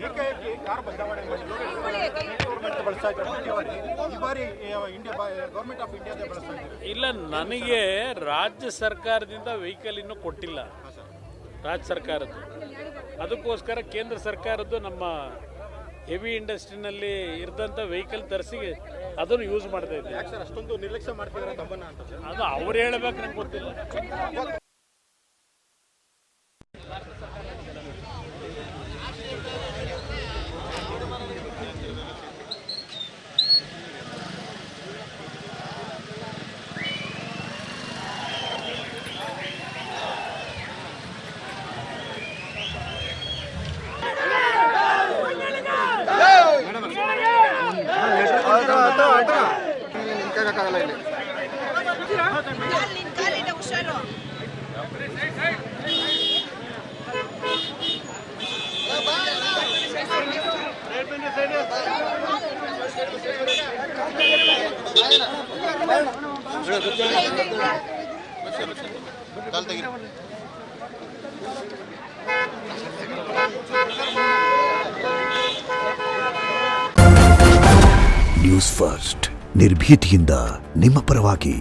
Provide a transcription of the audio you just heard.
ಏಕಾಏಕಿ ಕಾರ್ ಬದಲಾವಣೆ ಮಾಡಿ ಬಳಸ್ತಾ ಇದ್ದಾರೆ. ಈ ಬಾರಿ ಇಂಡಿಯಾ ಗೌರ್ಮೆಂಟ್ ಆಫ್ ಇಂಡಿಯಾದ ಬಳಸ್ತಾ ಇದ್ದಾರೆ. ಇಲ್ಲ, ನನಗೆ ರಾಜ್ಯ ಸರ್ಕಾರದಿಂದ ವೆಹಿಕಲ್ ಇನ್ನೂ ಕೊಟ್ಟಿಲ್ಲ. ರಾಜ್ಯ ಸರ್ಕಾರದ್ದು ಅದಕ್ಕೋಸ್ಕರ ಕೇಂದ್ರ ಸರ್ಕಾರದ್ದು ನಮ್ಮ ಹೆವಿ ಇಂಡಸ್ಟ್ರಿನಲ್ಲಿ ಇರದಂಥ ವೆಹಿಕಲ್ ತರಿಸಿ ಅದನ್ನು ಯೂಸ್ ಮಾಡ್ತಾ ಇದ್ದೀವಿ. ಯಾಕೆ ಸರ್ ಅಷ್ಟೊಂದು ನಿರ್ಲಕ್ಷ್ಯ ಮಾಡ್ತಿದ್ದಾರೆ ತಮ್ಮನ್ನ ಅಂತ ಸರ್? ಅದು ಅವ್ರು ಹೇಳಬೇಕು, ನಂಗೆ ಗೊತ್ತಿಲ್ಲ. ನ್ಯೂಸ್ ಫಸ್ಟ್ ನಿರ್ಭೀತಿಯಿಂದ ನಿಮ್ಮ ಪರವಾಗಿ.